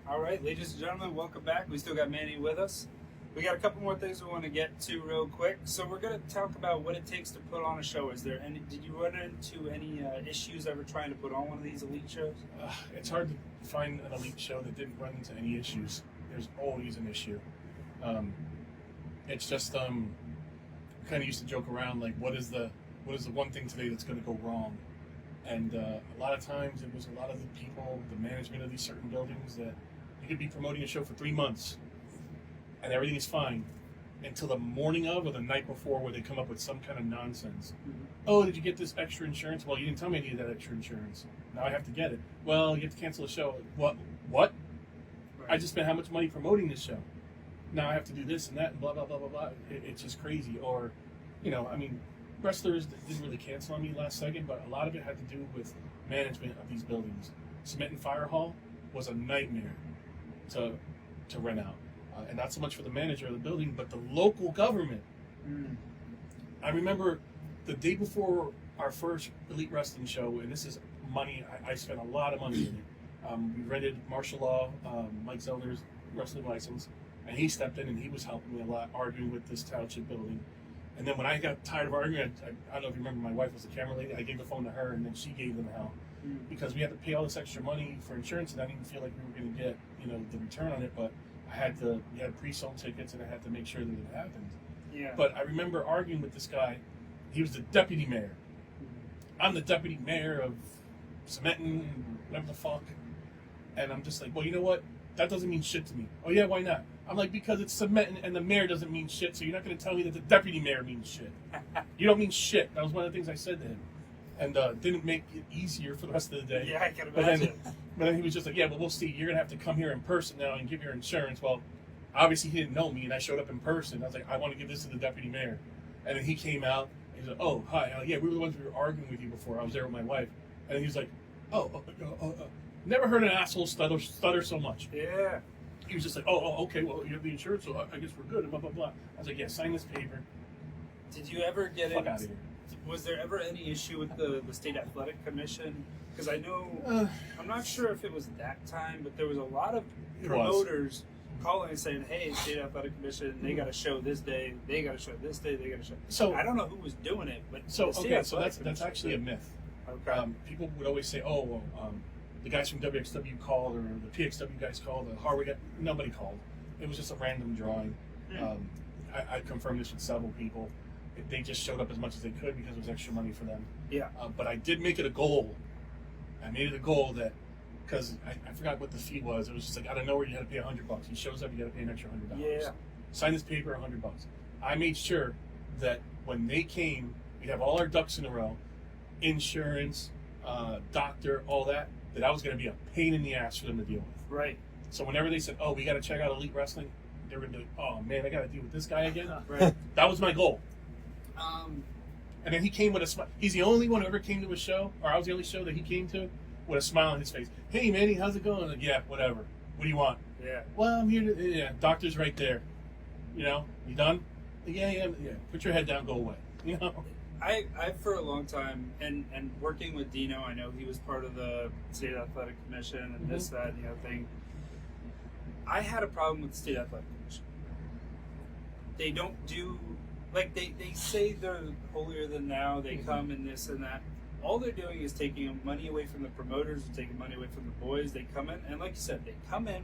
All right, ladies and gentlemen, welcome back. We still got Manny with us. We got a couple more things we want to get to real quick. So we're going to talk about what it takes to put on a show. Did you run into any issues ever trying to put on one of these elite shows? It's hard to find an elite show that didn't run into any issues. There's always an issue. It's just kind of used to joke around like, what is the one thing today that's going to go wrong? And a lot of times it was a lot of the people, the management of these certain buildings, that you could be promoting a show for 3 months and everything is fine until the morning of or the night before, where they come up with some kind of nonsense. Mm-hmm. Oh, did you get this extra insurance? Well, you didn't tell me I needed that extra insurance. Now I have to get it. Well, you have to cancel the show. What? Right. I just spent how much money promoting this show? Now I have to do this and that and blah, blah, blah, blah, blah. It's just crazy. Or, wrestlers didn't really cancel on me last second, but a lot of it had to do with management of these buildings. Cement and Fire Hall was a nightmare to rent out. And not so much for the manager of the building, but the local government. I remember the day before our first Elite Wrestling show, and this is money, I spent a lot of money in it. We rented martial law, Mike Zellner's wrestling license, and he stepped in and he was helping me a lot, arguing with this township building. And then when I got tired of arguing, I don't know if you remember, my wife was the camera lady. I gave the phone to her, and then she gave them hell because we had to pay all this extra money for insurance, and I didn't feel like we were going to get the return on it. But we had pre-sold tickets, and I had to make sure that it happened. Yeah. But I remember arguing with this guy. He was the deputy mayor. I'm the deputy mayor of Cementon, whatever the fuck. And I'm just like, well, you know what? That doesn't mean shit to me. Oh yeah, why not? I'm like, because it's Cementon and the mayor doesn't mean shit, so you're not going to tell me that the deputy mayor means shit. You don't mean shit. That was one of the things I said to him. And didn't make it easier for the rest of the day. Yeah, I can imagine. But then he was just like, yeah, but we'll see. You're going to have to come here in person now and give your insurance. Well, obviously he didn't know me, and I showed up in person. I was like, I want to give this to the deputy mayor. And then he came out, and he said, oh, hi. Yeah, we were the ones we were arguing with you before. I was there with my wife. And he was like, never heard an asshole stutter so much. Yeah. He was just like, okay, well, you have the insurance, so I guess we're good, and blah, blah, blah. I was like, yeah, sign this paper. Did you ever get Fuck out of here. Was there ever any issue with the State Athletic Commission? Because I know, I'm not sure if it was that time, but there was a lot of promoters calling and saying, hey, State Athletic Commission, they got to show this day, they got to show this day, they got to show. So I don't know who was doing it, but so that's actually a myth. Okay. People would always say, the guys from WXW called, or the PXW guys called, the Harvard guy. Nobody called. It was just a random drawing. I confirmed this with several people. They just showed up as much as they could because it was extra money for them. Yeah. But I did make it a goal I made it a goal that, because I forgot what the fee was. It was just like out of nowhere you had to pay $100. He shows up, you got to pay an extra $100. Yeah. Sign this paper, $100. I made sure that when they came, we'd have all our ducks in a row, insurance, doctor, all that I was going to be a pain in the ass for them to deal with. Right. So whenever they said, "Oh, we got to check out Elite Wrestling," they were going to be like, "Oh man, I got to deal with this guy again." Right. That was my goal. And then he came with a smile. He's the only one who ever came to a show, or I was the only show that he came to, with a smile on his face. "Hey, Manny, how's it going?" Like, "Yeah, whatever. What do you want?" Yeah. "Well, I'm here to, yeah, doctor's right there. You know, you done?" Like, yeah. Put your head down, go away. You know? I for a long time, and working with Dino, I know he was part of the State Athletic Commission and this, that, and the other thing. I had a problem with the State Athletic Commission. They don't do, like, they say they're holier than thou, they come and this and that. All they're doing is taking money away from the promoters, taking money away from the boys. They come in, and like you said, they come in,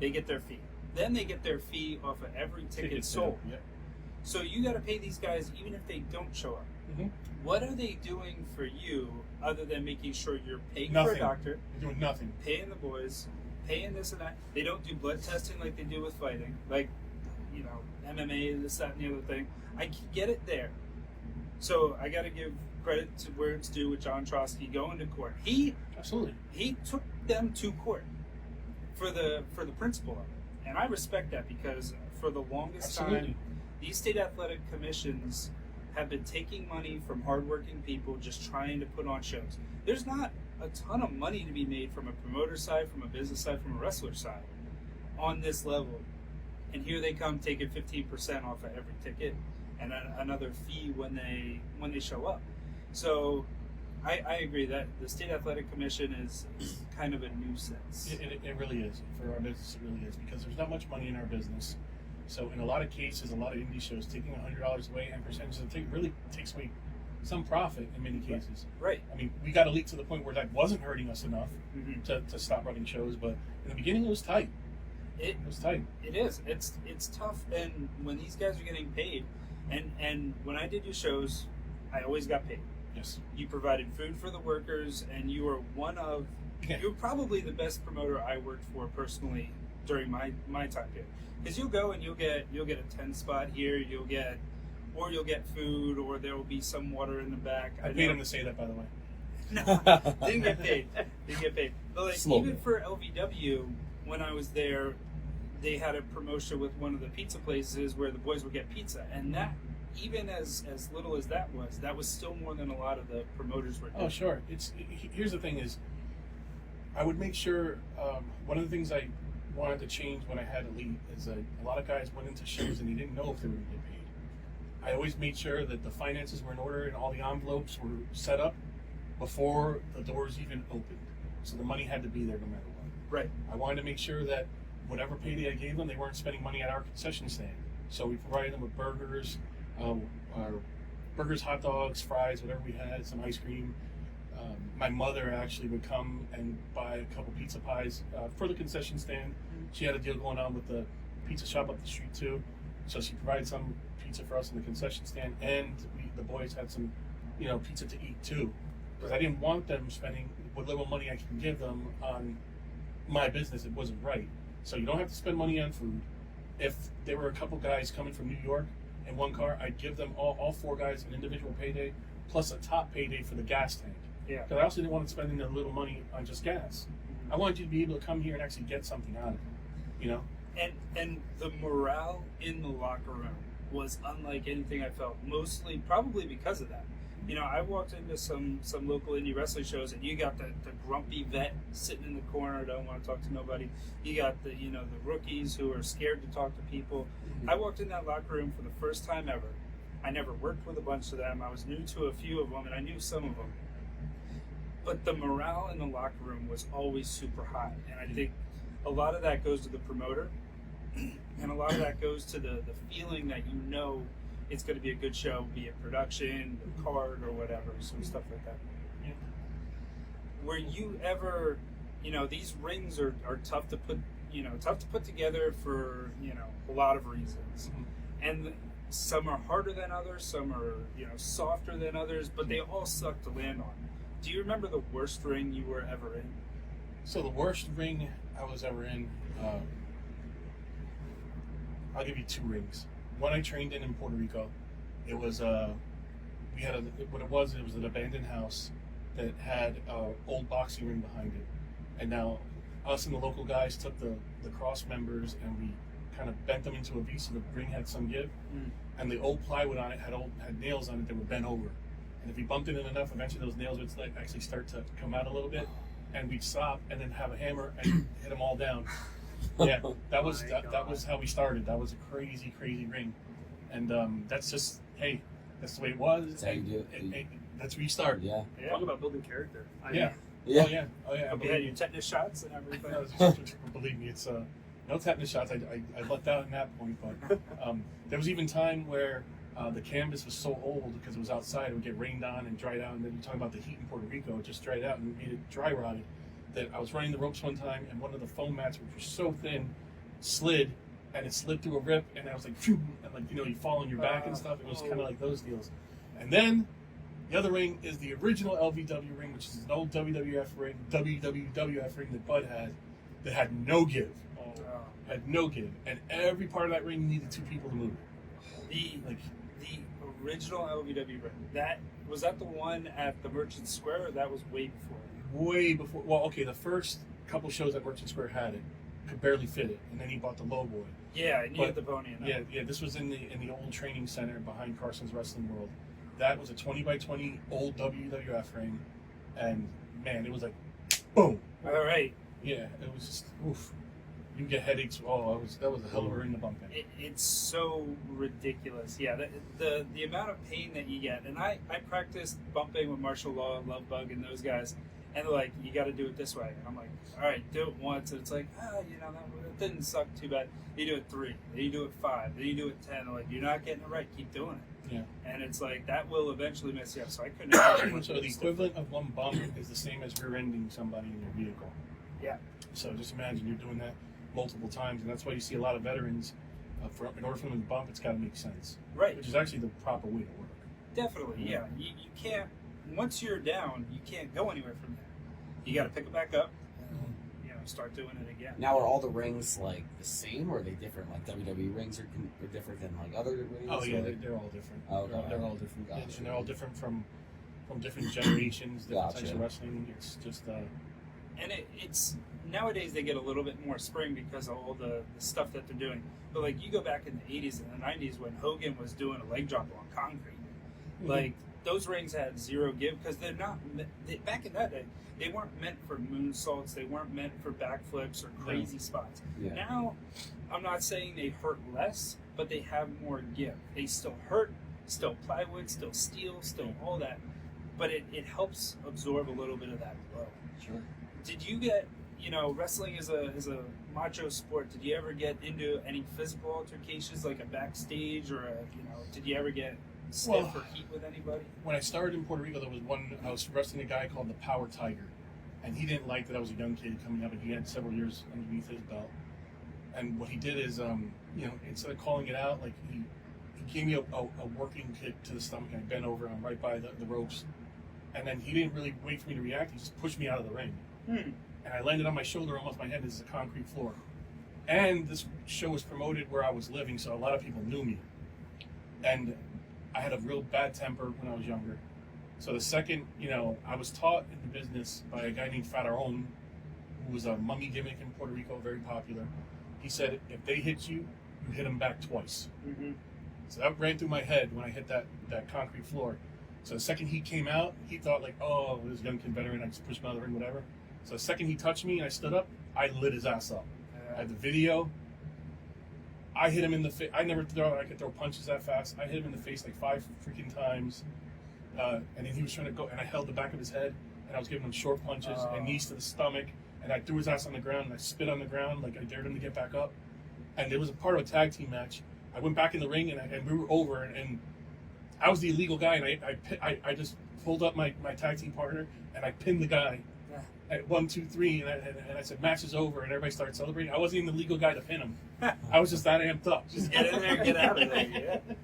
they get their fee. Then they get their fee off of every ticket sold. Yep. So you got to pay these guys even if they don't show up. What are they doing for you other than making sure you're paying for a doctor? They're doing nothing. Paying the boys, paying this and that. They don't do blood testing like they do with fighting, like, you know, MMA, this, that, and the other thing. I can get it there. So I got to give credit to where it's due with John Trotsky going to court. Absolutely. He took them to court for the principle of it, and I respect that because for the longest time, these state athletic commissions have been taking money from hardworking people just trying to put on shows. There's not a ton of money to be made from a promoter side, from a business side, from a wrestler side on this level. And here they come taking 15% off of every ticket and another fee when they show up. So I agree that the State Athletic Commission is kind of a nuisance. It really is. For our business, it really is. Because there's not much money in our business. So in a lot of cases, a lot of indie shows, taking $100 away and percentages of the ticket really takes away some profit in many cases. Right. I mean, we got Elite to the point where that wasn't hurting us enough to stop running shows, but in the beginning it was tight. It was tight. It is. It's tough, and when these guys are getting paid, and when I did your shows, I always got paid. Yes. You provided food for the workers, and you were you're probably the best promoter I worked for personally during my time here. Because you'll go and you'll get a 10 spot here, you'll get food, or there will be some water in the back. I paid him to say that, by the way. No, didn't get paid. But like, even for LVW, when I was there, they had a promotion with one of the pizza places where the boys would get pizza, and that, even as little as that was still more than a lot of the promoters were doing. Oh, sure. Here's the thing is, I would make sure, one of the things I wanted to change when I had Elite is that a lot of guys went into shows and they didn't know if they were going to get paid. I always made sure that the finances were in order and all the envelopes were set up before the doors even opened. So the money had to be there no matter what. Right. I wanted to make sure that whatever payday I gave them, they weren't spending money at our concession stand. So we provided them with burgers, hot dogs, fries, whatever we had, some ice cream. My mother actually would come and buy a couple pizza pies for the concession stand. She had a deal going on with the pizza shop up the street too, so she provided some pizza for us in the concession stand, and the boys had some, pizza to eat too, because I didn't want them spending what little money I can give them on my business. It wasn't right. So you don't have to spend money on food. If there were a couple guys coming from New York in one car, I'd give them all four guys an individual payday plus a top payday for the gas tank. Yeah. Because I also didn't want to spend a little money on just gas. I wanted you to be able to come here and actually get something out of it, And the morale in the locker room was unlike anything I felt, mostly probably because of that. I walked into some local indie wrestling shows, and you got the grumpy vet sitting in the corner, don't want to talk to nobody. You got the rookies who are scared to talk to people. I walked in that locker room for the first time ever. I never worked with a bunch of them. I was new to a few of them, and I knew some of them. But the morale in the locker room was always super high. And I think a lot of that goes to the promoter, and a lot of that goes to the feeling that it's going to be a good show, be it production, the card, or whatever, some stuff like that. Yeah. Were you ever, these rings are tough to put together for, a lot of reasons. And some are harder than others, some are, softer than others, but they all suck to land on. Do you remember the worst ring you were ever in? So the worst ring I was ever in, I'll give you 2 rings. One I trained in Puerto Rico. It was what it was an abandoned house that had an old boxing ring behind it. And now us and the local guys took the cross members and we kind of bent them into a V so the ring had some give. And the old plywood on it had nails on it that were bent over. And if you bumped it in enough, eventually those nails would like actually start to come out a little bit. And we'd stop and then have a hammer and hit them all down. Yeah, that was how we started. That was a crazy ring. And that's just, hey, that's the way it was. That's how you do it. That's where you start. Yeah. Talk about building character. Yeah. Yeah. Oh yeah. You had your tetanus shots and everything. Believe me, it's no tetanus shots. I lucked out in that point, but there was even time where the canvas was so old because it was outside, it would get rained on and dried out. And then you talk about the heat in Puerto Rico, it just dried out and made it dry rotted. That I was running the ropes one time, and one of the foam mats, which was so thin, slid, and it slid through a rip, and I was like, phew, and like you fall on your back and stuff. It was kind of like those deals. And then the other ring is the original LVW ring, which is an old WWF ring that Bud had, that had no give. Had no give, and every part of that ring needed 2 people to move. The original LVW ring. Was that the one at the Merchant Square, or that was way before? Way before. Well, okay, the first couple shows at Merchant Square had it, could barely fit it, and then he bought the low boy. Yeah, and you had the pony. Yeah. This was in the old training center behind Carson's Wrestling World. That was a 20x20 old WWF ring, and man, it was like, boom. All right. Yeah, it was just oof. You get headaches. Oh, that was a hell of a ring to bump in. It's so ridiculous. Yeah, the amount of pain that you get. And I practiced bumping with Martial Law, Love Bug, and those guys. And they're like, you got to do it this way. And I'm like, all right, do it once. And it's like, that didn't suck too bad. You do it 3, then you do it 5, then you do it 10. I'm like, you're not getting it right. Keep doing it. Yeah. And it's like, that will eventually mess you up. So I couldn't. So the equivalent of one bump is the same as rear-ending somebody in your vehicle. Yeah. So just imagine you're doing that multiple times, and that's why you see a lot of veterans. In order for them to bump, it's got to make sense. Right. Which is actually the proper way to work. Definitely, yeah. You can't, once you're down, you can't go anywhere from there. You got to pick it back up and start doing it again. Now, are all the rings like the same, or are they different? Like WWE rings are different than like other rings? Oh yeah, they're all different. Oh, okay. They're all different. Gotcha. And they're all different from different generations, different types Gotcha. of wrestling. It's just and it's nowadays they get a little bit more spring because of all the stuff that they're doing. But like you go back in the 80s and the 90s when Hogan was doing a leg drop on concrete, like those rings had 0 give because they're not back in that day. They weren't meant for moonsaults. They weren't meant for backflips or crazy spots. Yeah. Now, I'm not saying they hurt less, but they have more give. They still hurt, still plywood, still steel, still all that. But it helps absorb a little bit of that blow. Sure. Did you get, wrestling is a macho sport. Did you ever get into any physical altercations, like a backstage, or did you ever get stiff or heat with anybody? when I started in Puerto Rico, there was one. I was wrestling a guy called the Power Tiger, and he didn't like that I was a young kid coming up, and he had several years underneath his belt. And what he did is, instead of calling it out, like he gave me a working kick to the stomach, and I bent over, and I'm right by the ropes, and then he didn't really wait for me to react. He just pushed me out of the ring. And I landed on my shoulder, almost my head. This is a concrete floor. And this show was promoted where I was living, so a lot of people knew me. And I had a real bad temper when I was younger. So the second, I was taught in the business by a guy named Faraón, who was a mummy gimmick in Puerto Rico, very popular. He said, if they hit you, you hit them back twice. Mm-hmm. So that ran through my head when I hit that concrete floor. So the second he came out, he thought like, oh, this young kid veteran, I just pushed him out of the ring, whatever. So the second he touched me and I stood up, I lit his ass up. I had the video. I hit him in the face. I could throw punches that fast. I hit him in the face like 5 freaking times. And then he was trying to go, and I held the back of his head, and I was giving him short punches and knees to the stomach, and I threw his ass on the ground, and I spit on the ground, like I dared him to get back up. And it was a part of a tag team match. I went back in the ring, and we were over, and I was the illegal guy, and I just pulled up my tag team partner, and I pinned the guy at 1, 2, 3, and I said, match is over, and everybody started celebrating. I wasn't even the legal guy to pin him. I was just that amped up. Just get in there and get out of there. Yeah.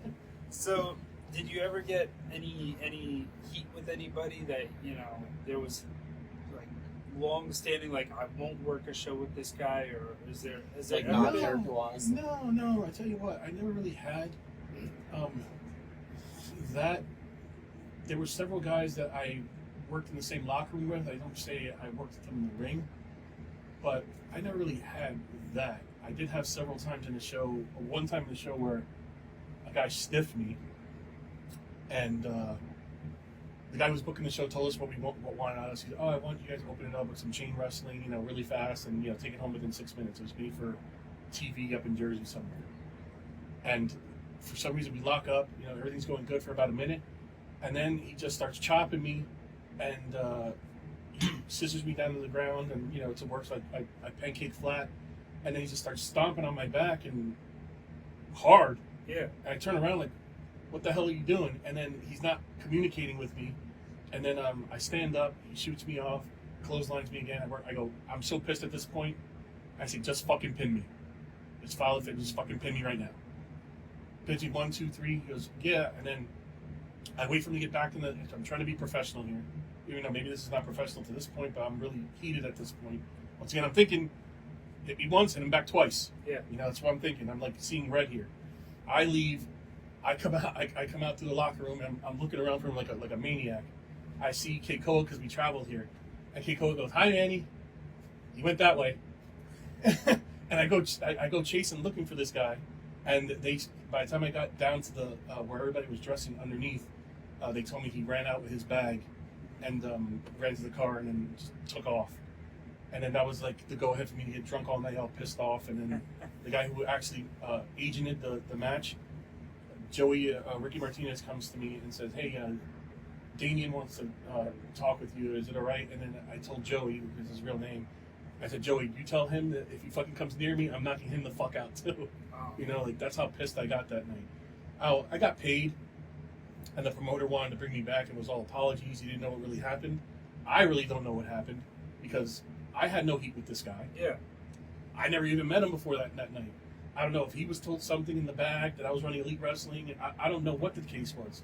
So, Did you ever get any heat with anybody that there was like long standing like I won't work a show with this guy, or is there Like, ever not been- character-wise? No. I tell you what, I never really had that. There were several guys that I worked in the same locker room with. I don't say I worked with them in the ring, but I never really had that. I did have several times in the show. One time in the show where a guy stiffed me, and the guy who was booking the show told us what wanted out of us. He said, "Oh, I want you guys to open it up with some chain wrestling, really fast, and take it home within 6 minutes." It was made for TV up in Jersey somewhere. And for some reason, we lock up. Everything's going good for about a minute, and then he just starts chopping me, and he scissors me down to the ground, and it's a work. So I pancake flat, and then he just starts stomping on my back and hard. Yeah. And I turn around like, what the hell are you doing? And then he's not communicating with me. And then I stand up, he shoots me off, clotheslines me again. I go, I'm so pissed at this point. I say, just fucking pin me. Just file it, just fucking pin me right now. Pins me 1, 2, 3. He goes, yeah. And then I wait for him to get back in I'm trying to be professional here. Even though maybe this is not professional to this point, but I'm really heated at this point. Once again, I'm thinking, hit me once and I'm back twice. Yeah. That's what I'm thinking. I'm like seeing red here. I leave. I come out. I come out to the locker room and I'm looking around for him like a maniac. I see Keikoa because we traveled here, and Keikoa goes, "Hi, Manny." He went that way, and I go chasing, looking for this guy, and by the time I got down to the where everybody was dressing underneath, they told me he ran out with his bag, and ran to the car and then just took off. And then that was like the go ahead for me to get drunk all night, all pissed off. And then the guy who actually agented the match, Joey, Ricky Martinez, comes to me and says, "Hey, Damien wants to talk with you. Is it all right?" And then I told Joey, because his real name, I said, "Joey, you tell him that if he fucking comes near me, I'm knocking him the fuck out too." That's how pissed I got that night. I got paid, and the promoter wanted to bring me back. It was all apologies. He didn't know what really happened. I really don't know what happened because I had no heat with this guy. Yeah. I never even met him before that night. I don't know if he was told something in the back that I was running Elite Wrestling. I don't know what the case was.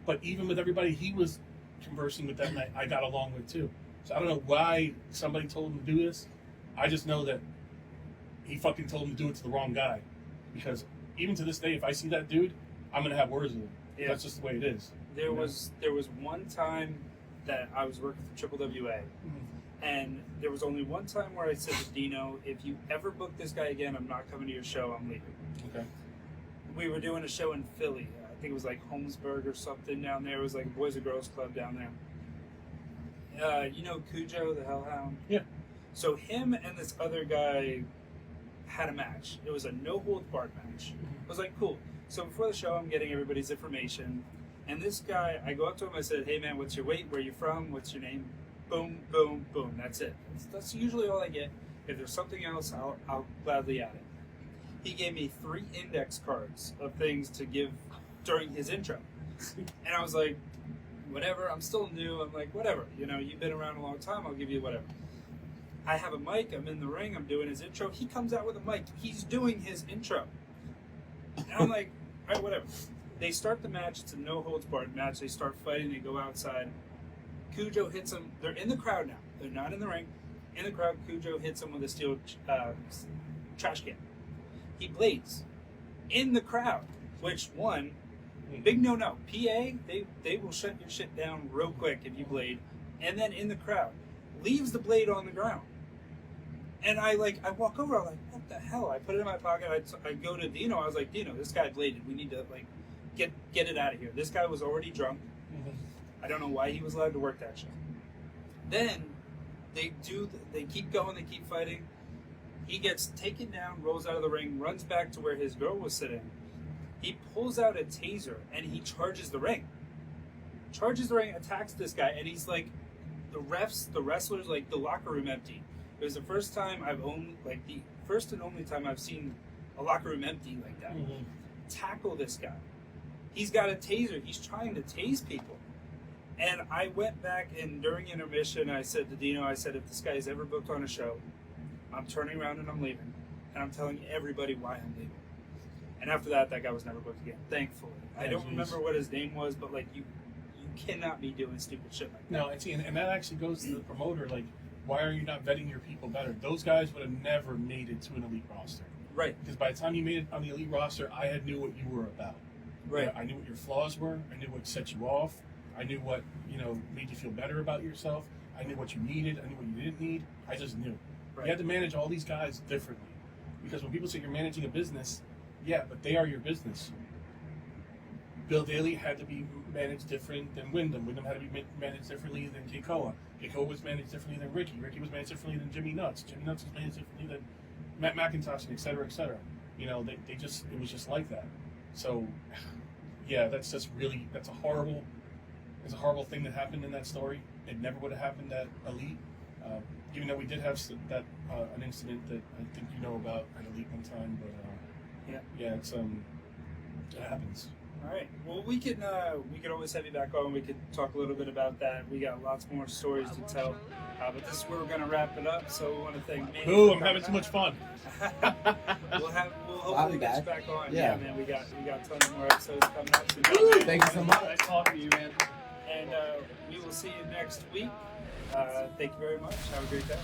But even with everybody he was conversing with that night, I got along with too. So I don't know why somebody told him to do this. I just know that he fucking told him to do it to the wrong guy. Because even to this day, if I see that dude, I'm going to have words with him. Yeah. That's just the way it is. There was one time that I was working for Triple WA. And there was only one time where I said to Dino, if you ever book this guy again, I'm not coming to your show, I'm leaving. Okay. We were doing a show in Philly. I think it was like Holmesburg or something down there. It was like a Boys and Girls Club down there. Cujo, the Hellhound? Yeah. So him and this other guy had a match. It was a no-holds-barred match. I was like, cool. So before the show, I'm getting everybody's information. And this guy, I go up to him, I said, "Hey man, what's your weight? Where you from? What's your name?" Boom, boom, boom. That's it. That's usually all I get. If there's something else, I'll gladly add it. He gave me 3 index cards of things to give during his intro. And I was like, whatever. I'm still new. I'm like, whatever. You've been around a long time. I'll give you whatever. I have a mic. I'm in the ring. I'm doing his intro. He comes out with a mic. He's doing his intro. And I'm like, all right, whatever. They start the match. It's a no-holds-barred match. They start fighting. They go outside. Cujo hits him. They're in the crowd now. They're not in the ring. In the crowd, Cujo hits him with a steel trash can. He blades in the crowd, which big no-no. PA, they will shut your shit down real quick if you blade. And then in the crowd, leaves the blade on the ground. And I walk over. I'm like, what the hell? I put it in my pocket. I go to Dino. I was like, Dino, this guy bladed. We need to get it out of here. This guy was already drunk. I don't know why he was allowed to work that show. Then they keep going, they keep fighting. He gets taken down, rolls out of the ring, runs back to where his girl was sitting. He pulls out a taser and he charges the ring. Attacks this guy, and he's like, the wrestlers, the locker room empty. It was the first time the first and only time I've seen a locker room empty like that. Tackle this guy. He's got a taser. He's trying to tase people. And I went back, and during intermission, I said to Dino, if this guy's ever booked on a show, I'm turning around and I'm leaving. And I'm telling everybody why I'm leaving. And after that, that guy was never booked again. Thankfully, I don't geez. remember what his name was, but like you cannot be doing stupid shit like that. No, and that actually goes to the promoter. Like, why are you not vetting your people better? Those guys would have never made it to an elite roster. Right. Because by the time you made it on the elite roster, I knew what you were about. Right. I knew what your flaws were. I knew what set you off. I knew what made you feel better about yourself. I knew what you needed. I knew what you didn't need. I just knew. Right. You had to manage all these guys differently. Because when people say you're managing a business, yeah, but they are your business. Bill Daly had to be managed different than Wyndham. Wyndham had to be managed differently than Keikoa. Keikoa was managed differently than Ricky. Ricky was managed differently than Jimmy Nuts. Jimmy Nuts was managed differently than Matt McIntosh, and et cetera, et cetera. It was just like that. So, yeah, it's a horrible thing that happened in that story. It never would have happened at Elite. Even though we did have an incident that I think you know about at Elite one time, but yeah, it happens. All right. Well, we could always have you back on. We could talk a little bit about that. We got lots more stories to tell. But this is where we're going to wrap it up. So we want to thank Manny. Ooh, I'm having too much fun. We'll hopefully get you back on. Yeah. Man. We got tons more episodes coming up. So Thank you so much. Nice talking to you, man. And we will see you next week. Thank you very much. Have a great day.